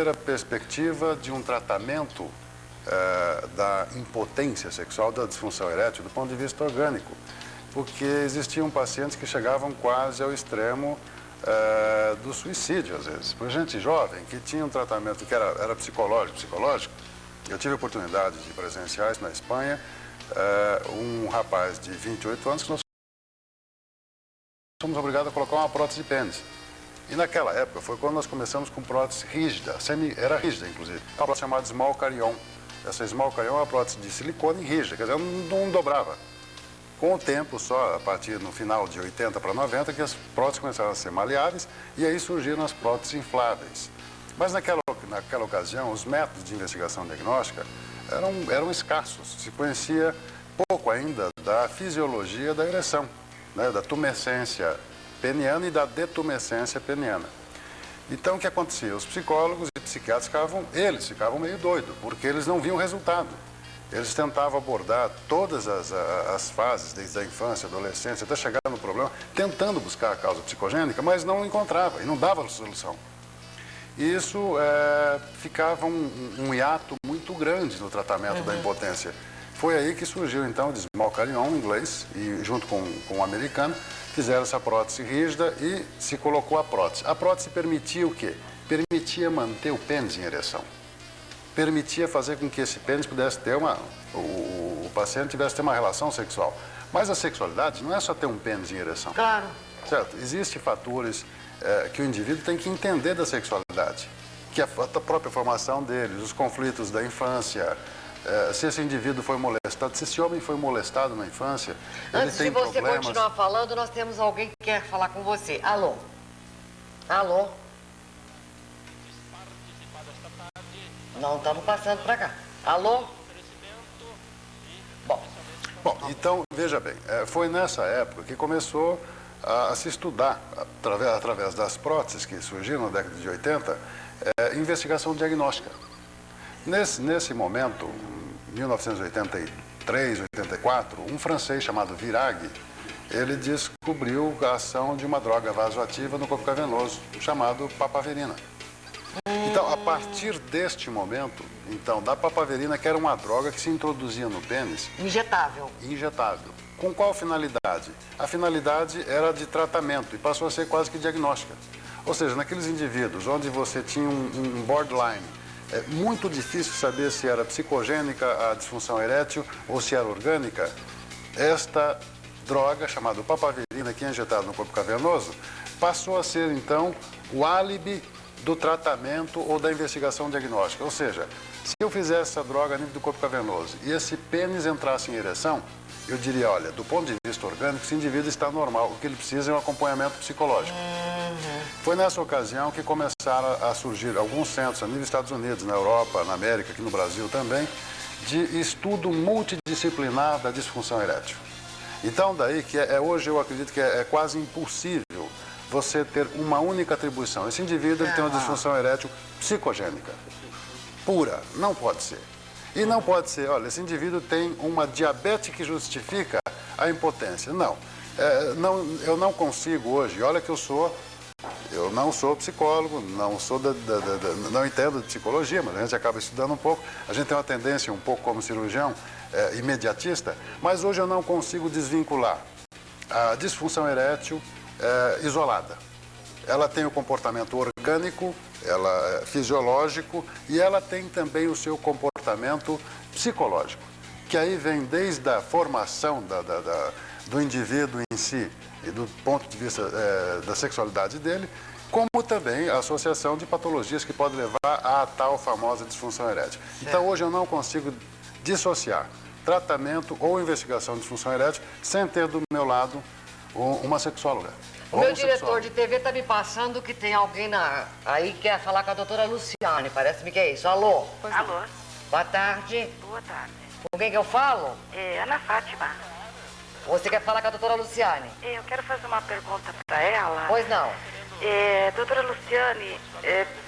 a perspectiva de um tratamento da impotência sexual, da disfunção erétil, do ponto de vista orgânico. Porque existiam pacientes que chegavam quase ao extremo do suicídio, às vezes. Por gente jovem que tinha um tratamento que era psicológico. Eu tive a oportunidade de presenciar isso na Espanha, um rapaz de 28 anos que nós fomos obrigados a colocar uma prótese de pênis. E naquela época foi quando nós começamos com prótese rígida, era rígida inclusive, uma prótese chamada Small Carry-On. Essa Small Carry-On é uma prótese de silicone rígida, quer dizer, não dobrava. Com o tempo, só a partir no final de 80 para 90, que as próteses começaram a ser maleáveis e aí surgiram as próteses infláveis. Mas naquela ocasião, os métodos de investigação diagnóstica eram escassos. Se conhecia pouco ainda da fisiologia da ereção, né, da tumescência peniana e da detumescência peniana. Então, o que acontecia? Os psicólogos e psiquiatras ficavam meio doidos, porque eles não viam resultado. Eles tentavam abordar todas as fases, desde a infância, adolescência, até chegar no problema, tentando buscar a causa psicogênica, mas não encontrava e não dava solução. E isso ficava um hiato muito grande no tratamento da impotência. Foi aí que surgiu, então, o Small Carry-On, em inglês, e junto com o americano, fizeram essa prótese rígida e se colocou a prótese. A prótese permitia o quê? Permitia manter o pênis em ereção. Permitia fazer com que esse pênis pudesse ter o paciente tivesse ter uma relação sexual. Mas a sexualidade não é só ter um pênis em ereção. Claro. Certo? Existem fatores que o indivíduo tem que entender da sexualidade. Que a própria formação deles, os conflitos da infância, se esse indivíduo foi molestado, se esse homem foi molestado na infância, Antes ele tem de você problemas... continuar falando, nós temos alguém que quer falar com você. Alô? Alô? Não estamos passando para cá. Alô? Bom, então, veja bem, foi nessa época que começou a se estudar, através das próteses que surgiram na década de 80, investigação diagnóstica. Nesse momento, 1983, 84, um francês chamado Virag, ele descobriu a ação de uma droga vasoativa no corpo cavernoso, chamado papaverina. Então, a partir deste momento, então, da papaverina, que era uma droga que se introduzia no pênis... Injetável. Injetável. Com qual finalidade? A finalidade era de tratamento e passou a ser quase que diagnóstica. Ou seja, naqueles indivíduos onde você tinha um borderline, é muito difícil saber se era psicogênica a disfunção erétil ou se era orgânica, esta droga, chamada papaverina, que é injetada no corpo cavernoso, passou a ser, então, o álibi do tratamento ou da investigação diagnóstica. Ou seja, se eu fizesse essa droga a nível do corpo cavernoso e esse pênis entrasse em ereção, eu diria, olha, do ponto de vista orgânico, esse indivíduo está normal, o que ele precisa é um acompanhamento psicológico. Foi nessa ocasião que começaram a surgir alguns centros, a nível dos Estados Unidos, na Europa, na América, aqui no Brasil também, de estudo multidisciplinar da disfunção erétil. Então, daí que hoje eu acredito que é quase impossível você ter uma única atribuição. Esse indivíduo ele tem uma disfunção erétil psicogênica, pura, não pode ser. E não pode ser, olha, esse indivíduo tem uma diabetes que justifica a impotência. Não, eu não consigo hoje, olha que eu não sou psicólogo, não entendo de psicologia, mas a gente acaba estudando um pouco, a gente tem uma tendência um pouco como cirurgião, imediatista, mas hoje eu não consigo desvincular a disfunção erétil isolada. Ela tem o comportamento orgânico, ela é fisiológico e ela tem também o seu comportamento psicológico, que aí vem desde a formação do indivíduo em si e do ponto de vista da sexualidade dele, como também a associação de patologias que pode levar à tal famosa disfunção erétil. Então hoje eu não consigo dissociar tratamento ou investigação de disfunção erétil sem ter do meu lado uma sexóloga. O meu diretor de TV está me passando que tem alguém aí que quer falar com a doutora Luciane. Parece-me que é isso. Alô? Alô? Boa tarde. Boa tarde. Com quem que eu falo? É Ana Fátima. Você quer falar com a doutora Luciane? Eu quero fazer uma pergunta para ela. Pois não. Doutora Luciane,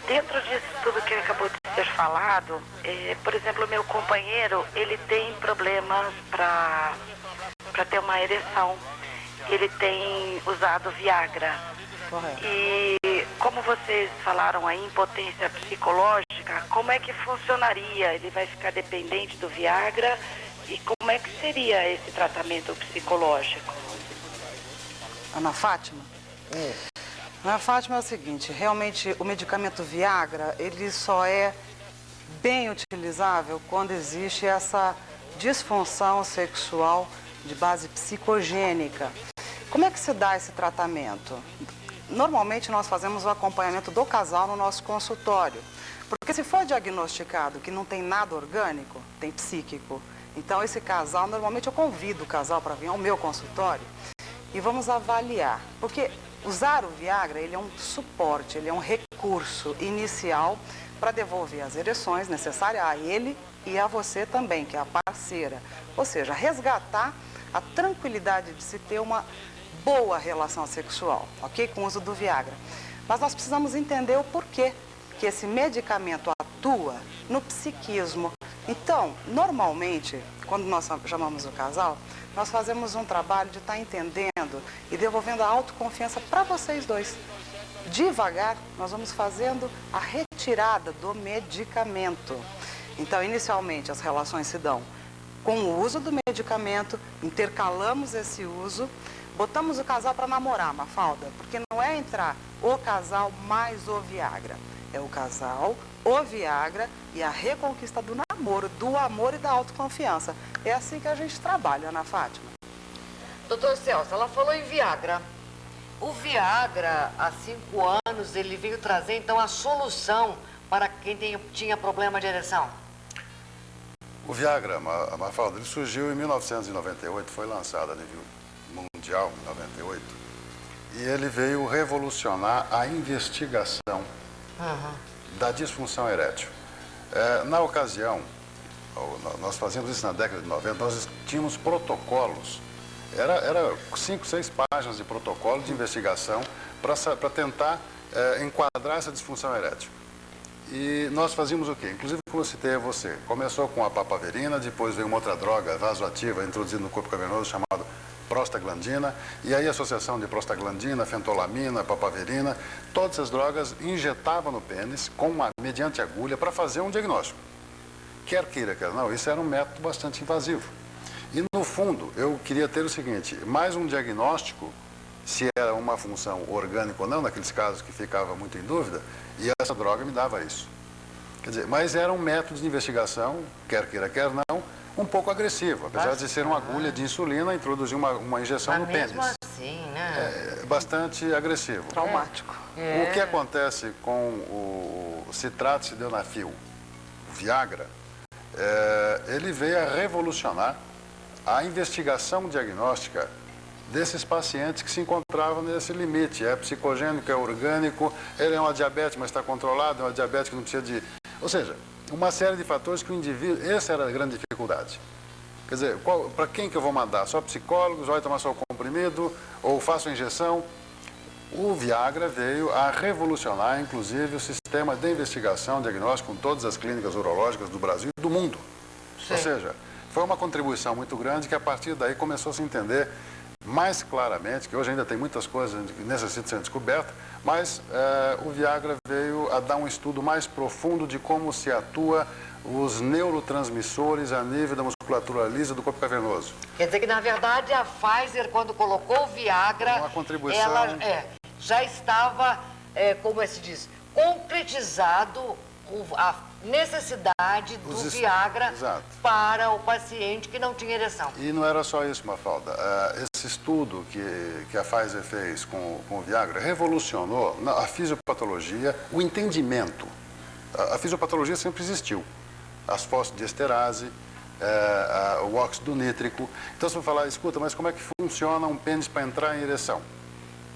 dentro disso tudo que acabou de ser falado, por exemplo, o meu companheiro, ele tem problemas para ter uma ereção. Ele tem usado Viagra. Correto. E como vocês falaram aí, impotência psicológica, como é que funcionaria? Ele vai ficar dependente do Viagra? E como é que seria esse tratamento psicológico? Ana Fátima? Ana Fátima, é o seguinte, realmente o medicamento Viagra, ele só é bem utilizável quando existe essa disfunção sexual de base psicogênica. Como é que se dá esse tratamento? Normalmente nós fazemos o acompanhamento do casal no nosso consultório, porque se for diagnosticado que não tem nada orgânico, tem psíquico, então esse casal, normalmente eu convido o casal para vir ao meu consultório e vamos avaliar, porque usar o Viagra, ele é um suporte, ele é um recurso inicial para devolver as ereções necessárias a ele e a você também, que é a parceira, ou seja, resgatar a tranquilidade de se ter uma boa relação sexual, ok? Com o uso do Viagra. Mas nós precisamos entender o porquê que esse medicamento atua no psiquismo. Então, normalmente, quando nós chamamos o casal, nós fazemos um trabalho de estar entendendo e devolvendo a autoconfiança para vocês dois. Devagar, nós vamos fazendo a retirada do medicamento. Então, inicialmente, as relações se dão com o uso do medicamento, intercalamos esse uso, botamos o casal para namorar, Mafalda, porque não é entrar o casal mais o Viagra. É o casal, o Viagra e a reconquista do namoro, do amor e da autoconfiança. É assim que a gente trabalha, Ana Fátima. Doutor Celso, ela falou em Viagra. O Viagra, há 5 anos, ele veio trazer, então, a solução para quem tinha problema de ereção. O Viagra, Mafalda, ele surgiu em 1998, foi lançado a nível mundial em 98, e ele veio revolucionar a investigação da disfunção erétil. Na ocasião, nós fazíamos isso na década de 90, nós tínhamos protocolos, era 5, 6 páginas de protocolo de investigação para tentar enquadrar essa disfunção erétil. E nós fazíamos o quê? Inclusive, como eu citei a você, começou com a papaverina, depois veio uma outra droga vasoativa introduzida no corpo cavernoso chamado prostaglandina, e aí a associação de prostaglandina, fentolamina, papaverina, todas essas drogas injetavam no pênis mediante agulha para fazer um diagnóstico. Quer queira, quer não, isso era um método bastante invasivo. E no fundo, eu queria ter o seguinte, mais um diagnóstico, se era uma função orgânica ou não, naqueles casos que ficava muito em dúvida, e essa droga me dava isso. Quer dizer, mas era um método de investigação, quer queira, quer não, um pouco agressivo, apesar de ser uma agulha de insulina, introduzir uma injeção no pênis. Mesmo assim, né? Bastante agressivo. Traumático. O que acontece com o citrato sildenafil, o Viagra, ele veio a revolucionar a investigação diagnóstica desses pacientes que se encontravam nesse limite. É psicogênico, é orgânico, ele é uma diabetes, mas está controlado, é uma diabetes que não precisa de... Ou seja, uma série de fatores que o indivíduo... Essa era a grande dificuldade. Quer dizer, para quem que eu vou mandar? Só psicólogos? Vai tomar só o comprimido? Ou faço a injeção? O Viagra veio a revolucionar, inclusive, o sistema de investigação, diagnóstico com todas as clínicas urológicas do Brasil e do mundo. Sim. Ou seja, foi uma contribuição muito grande que a partir daí começou a se entender mais claramente, que hoje ainda tem muitas coisas que necessitam ser descobertas, mas o Viagra veio a dar um estudo mais profundo de como se atua os neurotransmissores a nível da musculatura lisa do corpo cavernoso. Quer dizer que, na verdade, a Pfizer, quando colocou o Viagra, uma contribuição... ela já estava, como se diz, concretizado a necessidade do Viagra para o paciente que não tinha ereção. E não era só isso, Mafalda. Esse estudo que a Pfizer fez com o Viagra revolucionou a fisiopatologia, o entendimento. A fisiopatologia sempre existiu. As fosfodiesterase, o óxido nítrico. Então, se eu falar, escuta, mas como é que funciona um pênis para entrar em ereção?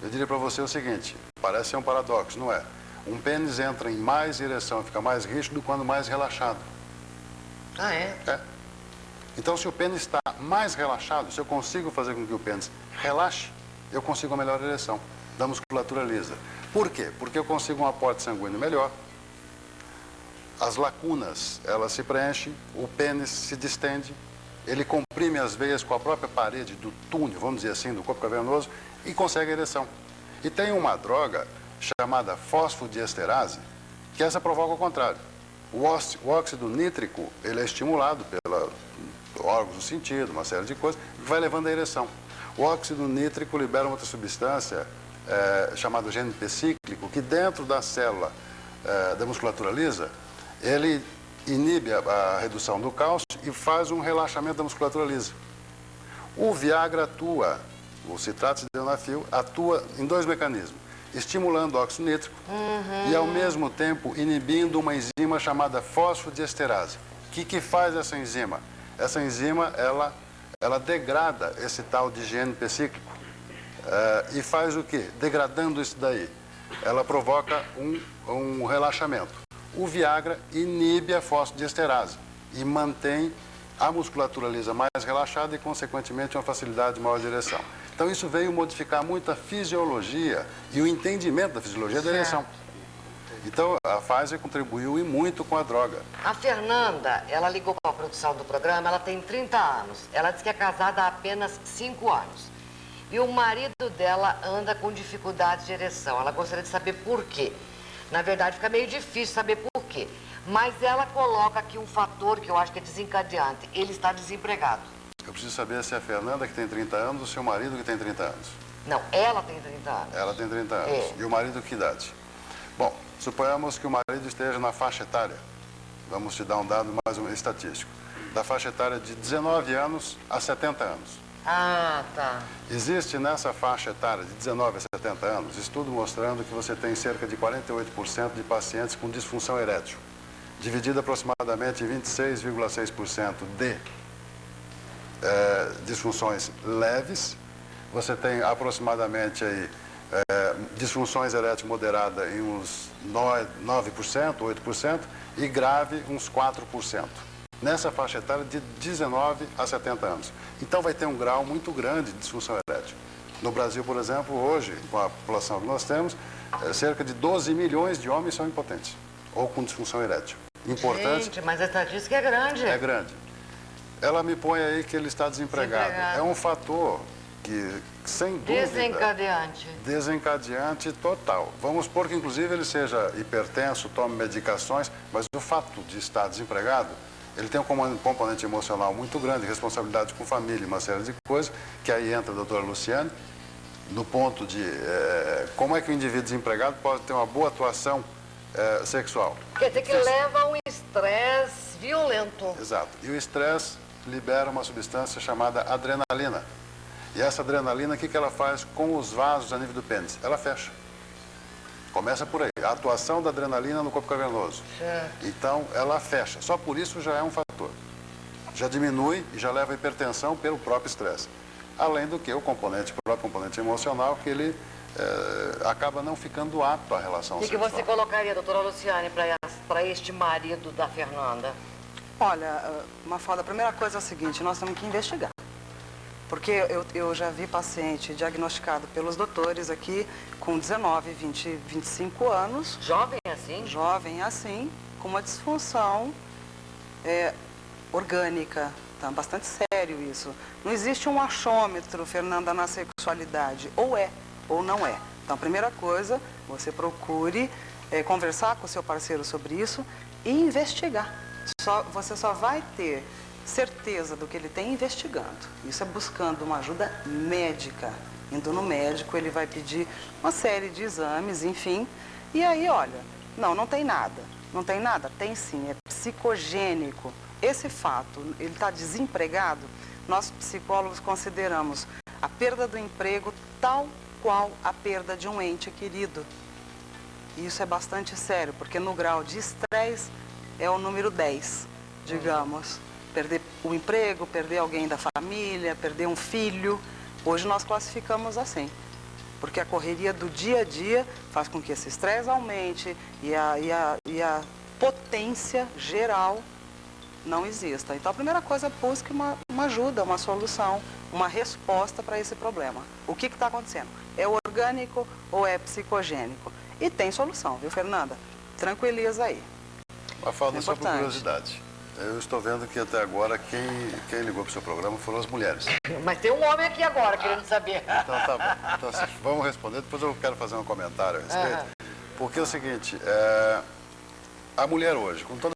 Eu diria para você o seguinte, parece ser um paradoxo, não é? Um pênis entra em mais ereção e fica mais rígido quando mais relaxado. Ah, é? É. Então, se o pênis está mais relaxado, se eu consigo fazer com que o pênis relaxe, eu consigo uma melhor ereção da musculatura lisa. Por quê? Porque eu consigo um aporte sanguíneo melhor, as lacunas, elas se preenchem, o pênis se distende, ele comprime as veias com a própria parede do túnel, vamos dizer assim, do corpo cavernoso, e consegue a ereção. E tem uma droga chamada fosfodiesterase, que essa provoca o contrário. O óxido nítrico, ele é estimulado pelos órgãos do sentido, uma série de coisas, que vai levando à ereção. O óxido nítrico libera uma outra substância chamada GNP cíclico, que dentro da célula da musculatura lisa, ele inibe a redução do cálcio e faz um relaxamento da musculatura lisa. O Viagra atua, o citrato de sildenafil atua em dois mecanismos, estimulando o óxido nítrico e, ao mesmo tempo, inibindo uma enzima chamada fosfodiesterase. O que faz essa enzima? Essa enzima, ela degrada esse tal de GNP cíclico. E faz o quê? Degradando isso daí, ela provoca um relaxamento. O Viagra inibe a fosfodiesterase e mantém a musculatura lisa mais relaxada e, consequentemente, uma facilidade maior de ereção. Então, isso veio modificar muito a fisiologia e o entendimento da fisiologia da ereção. Então, a Pfizer contribuiu e muito com a droga. A Fernanda, ela ligou para a produção do programa, ela tem 30 anos. Ela diz que é casada há apenas 5 anos. E o marido dela anda com dificuldades de ereção. Ela gostaria de saber por quê. Na verdade, fica meio difícil saber por quê. Mas ela coloca aqui um fator que eu acho que é desencadeante. Ele está desempregado. Eu preciso saber se é a Fernanda, que tem 30 anos, ou se é o marido, que tem 30 anos. Não, ela tem 30 anos. Ela tem 30 anos. É. E o marido, que idade? Bom, suponhamos que o marido esteja na faixa etária. Vamos te dar um dado mais estatístico. Da faixa etária de 19 anos a 70 anos. Ah, tá. Existe nessa faixa etária de 19 a 70 anos, estudo mostrando que você tem cerca de 48% de pacientes com disfunção erétil, dividido aproximadamente em 26,6% de disfunções leves. Você tem aproximadamente aí, disfunções erétil moderada em uns 9%, 8%, e grave uns 4%. Nessa faixa etária de 19 a 70 anos. Então vai ter um grau muito grande de disfunção erétil. No Brasil, por exemplo, hoje, com a população que nós temos, cerca de 12 milhões de homens são impotentes ou com disfunção erétil. Importante. Gente, mas a estatística é grande. É grande. Ela me põe aí que ele está desempregado. É um fator que, sem dúvida... Desencadeante. Desencadeante total. Vamos supor que, inclusive, ele seja hipertenso, tome medicações, mas o fato de estar desempregado, ele tem um componente emocional muito grande, responsabilidade com família, uma série de coisas, que aí entra a doutora Luciane, no ponto de como é que o indivíduo desempregado pode ter uma boa atuação sexual. Quer dizer que leva a um estresse violento. Exato. E o estresse libera uma substância chamada adrenalina. E essa adrenalina, o que ela faz com os vasos a nível do pênis? Ela fecha. Começa por aí. A atuação da adrenalina no corpo cavernoso. Certo. Então, ela fecha. Só por isso já é um fator. Já diminui e já leva a hipertensão pelo próprio estresse. Além do que o próprio componente emocional, que ele acaba não ficando apto à relação sexual. O que você colocaria, doutora Luciane, para este marido da Fernanda? Olha, Mafalda, a primeira coisa é a seguinte, nós temos que investigar. Porque eu já vi paciente diagnosticado pelos doutores aqui com 19, 20, 25 anos. Jovem assim? Jovem assim, com uma disfunção orgânica. Tá bastante sério isso. Não existe um achômetro, Fernanda, na sexualidade. Ou é, ou não é. Então, a primeira coisa, você procure conversar com o seu parceiro sobre isso e investigar. Você só vai ter certeza do que ele tem investigando. Isso é buscando uma ajuda médica. Indo no médico, ele vai pedir uma série de exames, enfim. E aí, olha, não tem nada. Não tem nada? Tem sim, é psicogênico. Esse fato, ele está desempregado, nós psicólogos consideramos a perda do emprego tal qual a perda de um ente querido. E isso é bastante sério, porque no grau de estresse é o número 10, digamos. Perder o emprego, perder alguém da família, perder um filho. Hoje nós classificamos assim. Porque a correria do dia a dia faz com que esse estresse aumente e a potência geral não exista. Então a primeira coisa, busque uma ajuda, uma solução, uma resposta para esse problema. O que está acontecendo? É orgânico ou é psicogênico? E tem solução, viu, Fernanda? Tranquiliza aí. Mafalda, só por curiosidade. Eu estou vendo que até agora quem ligou para o seu programa foram as mulheres. Mas tem um homem aqui agora querendo saber. Então tá bom. Então, vamos responder, depois eu quero fazer um comentário a respeito. Porque é o seguinte, a mulher hoje, com toda